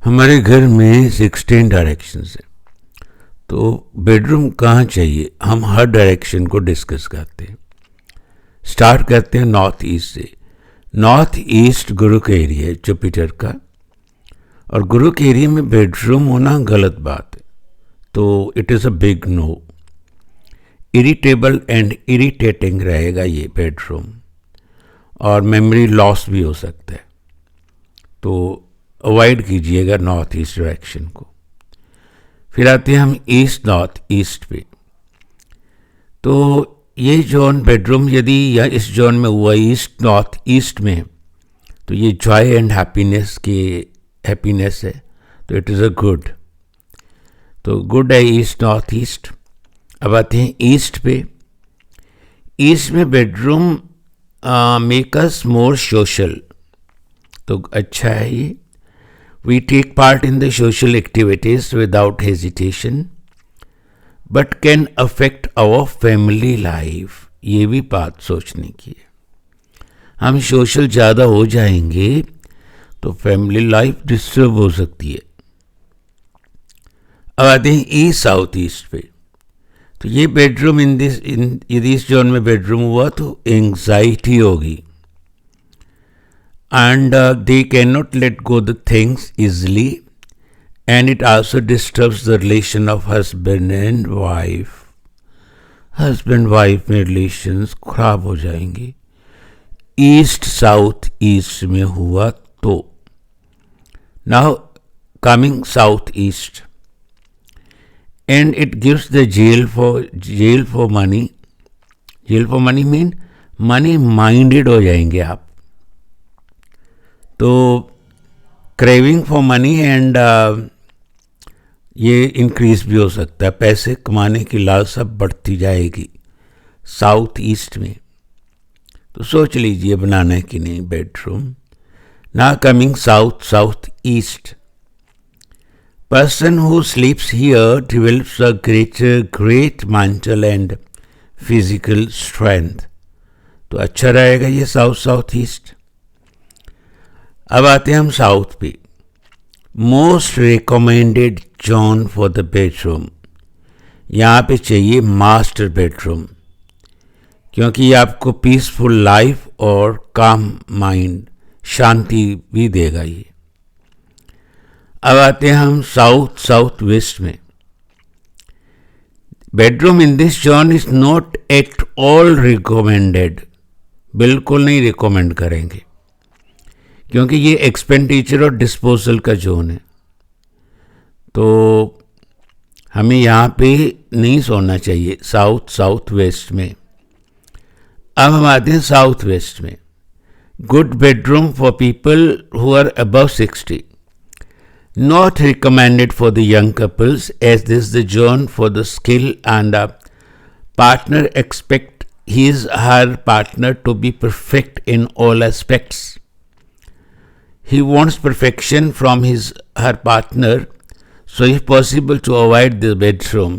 हमारे घर में 16 डायरेक्शंस हैं, तो बेडरूम कहाँ चाहिए, हम हर डायरेक्शन को डिस्कस करते हैं। स्टार्ट करते हैं नॉर्थ ईस्ट से। नॉर्थ ईस्ट गुरु का एरिया है जुपिटर का, और गुरु के एरिया में बेडरूम होना गलत बात है, तो it is a big no. Irritable and irritating रहेगा ये बेडरूम, और मेमोरी लॉस भी हो सकता है, तो अवॉइड कीजिएगा नॉर्थ ईस्ट डायरेक्शन को। फिर आते हैं हम ईस्ट नॉर्थ ईस्ट पे। तो ये जोन बेडरूम यदि या इस जोन में हुआ ईस्ट नॉर्थ ईस्ट में, तो ये जॉय एंड हैप्पीनेस है, तो इट इज़ अ गुड। तो गुड है ईस्ट नॉर्थ ईस्ट। अब आते हैं ईस्ट पे। ईस्ट में bedroom make us more social, तो अच्छा है ये। We take part in the social activities without hesitation, but can affect our family life. ये भी बात सोचने की है। हम सोशल ज़्यादा हो जाएंगे तो फैमिली लाइफ डिस्टर्ब हो सकती है। अब आते हैं ईस्ट साउथ ईस्ट पे। तो ये बेडरूम यदि इस जोन में बेडरूम हुआ तो एंग्जाइटी होगी, and they cannot let go the things easily, and it also disturbs the relation of husband and wife. husband wife में relations खराब हो जाएंगे ईस्ट साउथ ईस्ट में हुआ तो। now coming south east, and it gives the jail for money. jail for money mean money minded हो जाएंगे आप, तो क्रेविंग फॉर मनी एंड ये इंक्रीज भी हो सकता है, पैसे कमाने की लालसा बढ़ती जाएगी साउथ ईस्ट में। तो सोच लीजिए बनाना है कि नहीं बेडरूम। ना coming south east, person who स्लीप्स here develops a great mental and physical strength, तो अच्छा रहेगा ये साउथ ईस्ट। अब आते हैं हम साउथ पे। Most recommended zone for the bedroom, यहाँ पे चाहिए मास्टर बेडरूम, क्योंकि ये आपको पीसफुल लाइफ और काम माइंड शांति भी देगा ये। अब आते हैं हम साउथ वेस्ट में। Bedroom in this zone is not at all recommended, बिल्कुल नहीं रिकमेंड करेंगे, क्योंकि ये एक्सपेंडिचर और डिस्पोजल का जोन है, तो हमें यहाँ पे नहीं सोना चाहिए साउथ वेस्ट में। अब हम आते हैं साउथ वेस्ट में। Good bedroom for people who are above 60, not recommended for the young couples as this the zone for the skill and partner expect his her partner to be perfect in all aspects. He wants perfection from her partner, so if possible to avoid the bedroom.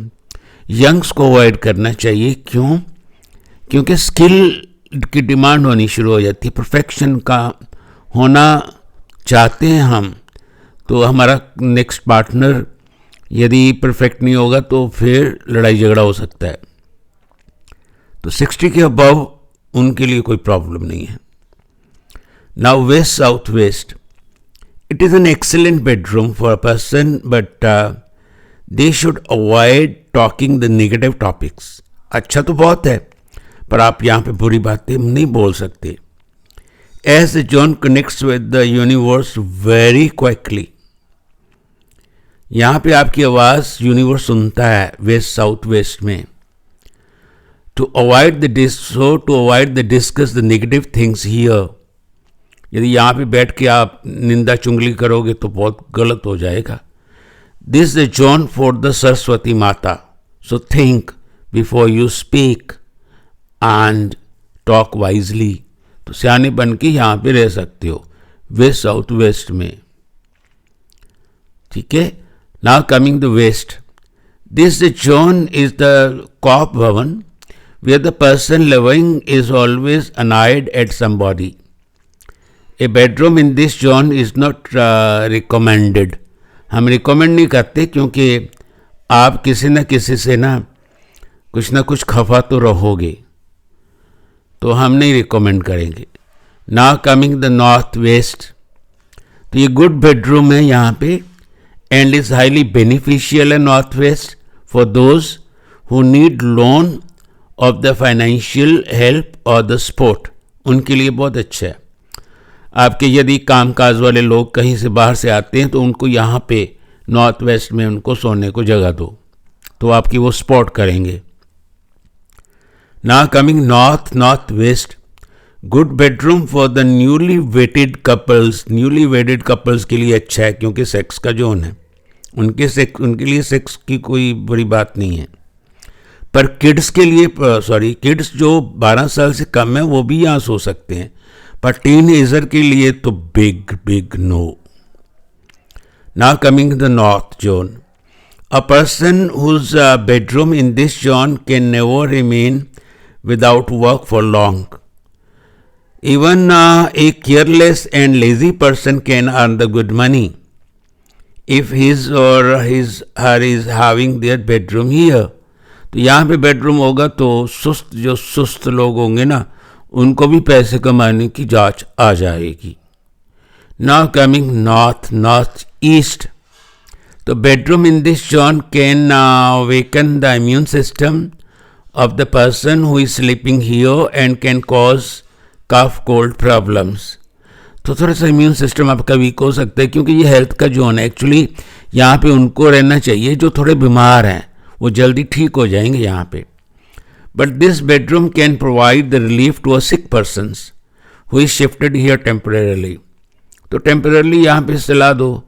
Youngs को avoid करना चाहिए, क्यों? क्योंकि skill की demand होनी शुरू हो जाती है, परफेक्शन का होना चाहते हैं हम, तो हमारा नेक्स्ट पार्टनर यदि परफेक्ट नहीं होगा तो फिर लड़ाई झगड़ा हो सकता है। तो 60 के अबव उनके लिए कोई प्रॉब्लम नहीं है। Now west southwest, it is an excellent bedroom for a person, but they should avoid talking the negative topics. अच्छा तो बहुत है, पर आप यहाँ पे बुरी बातें नहीं बोल सकते। As the zone connects with the universe very quickly, यहाँ पे आपकी आवाज़ यूनिवर्स सुनता है वेस्ट साउथ वेस्ट में। To avoid the discuss the negative things here, यदि यहाँ पे बैठ के आप निंदा चुंगली करोगे तो बहुत गलत हो जाएगा। This is zone for the Saraswati Mata, so think before you speak and talk wisely. तो सियाने बन के यहाँ पे रह सकते हो वेस्ट साउथ वेस्ट में, ठीक है। Now coming the west, this zone is the कॉप भवन where the person living is always annoyed at somebody. A bedroom in this zone is not recommended. हम रिकमेंड नहीं करते, क्योंकि आप किसी न किसी से ना कुछ खफा तो रहोगे, तो हम नहीं रिकमेंड करेंगे। Now coming the north west, तो ये गुड बेडरूम है यहाँ पे एंड इज हाईली बेनिफिशियल है north west for those who need loan of the financial help और द सपोर्ट, उनके लिए बहुत अच्छा है। आपके यदि कामकाज वाले लोग कहीं से बाहर से आते हैं तो उनको यहाँ पे नॉर्थ वेस्ट में उनको सोने को जगह दो, तो आपकी वो सपोर्ट करेंगे। Now coming north west, good bedroom for the newly वेडेड couples के लिए अच्छा है, क्योंकि सेक्स का जोन है, उनके लिए सेक्स की कोई बड़ी बात नहीं है। पर किड्स के लिए किड्स जो 12 साल से कम है वो भी यहाँ सो सकते हैं, पर टीनएजर के लिए तो big no. Now coming the north zone, a person whose bedroom in this zone can never remain without work for long. Even a careless and lazy person can earn the good money if his or her is having their bedroom here. तो यहाँ पे bedroom होगा तो सुस्त लोग होंगे ना, उनको भी पैसे कमाने की जांच आ जाएगी। Now coming north east, the bedroom in this zone can awaken the immune system of the person who is sleeping here and can cause cough cold problems. तो थोड़ा सा इम्यून सिस्टम आपका वीक हो सकता है, क्योंकि ये हेल्थ का जोन है। एक्चुअली यहाँ पे उनको रहना चाहिए जो थोड़े बीमार हैं, वो जल्दी ठीक हो जाएंगे यहाँ पे। But this bedroom can provide the relief to a sick persons who is shifted here temporarily. तो टेम्परेरली यहाँ पे सलाह दो,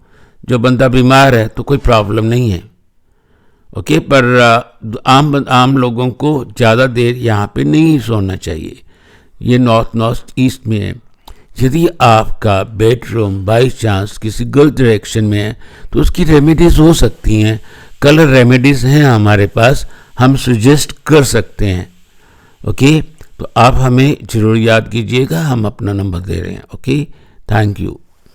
जो बंदा बीमार है तो कोई प्रॉब्लम नहीं है, ओके। पर आम लोगों को ज़्यादा देर यहाँ पे नहीं सोना चाहिए। ये नॉर्थ ईस्ट में है। यदि आपका बेडरूम बाई चांस किसी गलत डायरेक्शन में है तो उसकी रेमेडीज हो सकती हैं, कलर रेमेडीज हैं हमारे पास, हम सजेस्ट कर सकते हैं, ओके। तो आप हमें ज़रूर याद कीजिएगा, हम अपना नंबर दे रहे हैं, ओके। Thank you.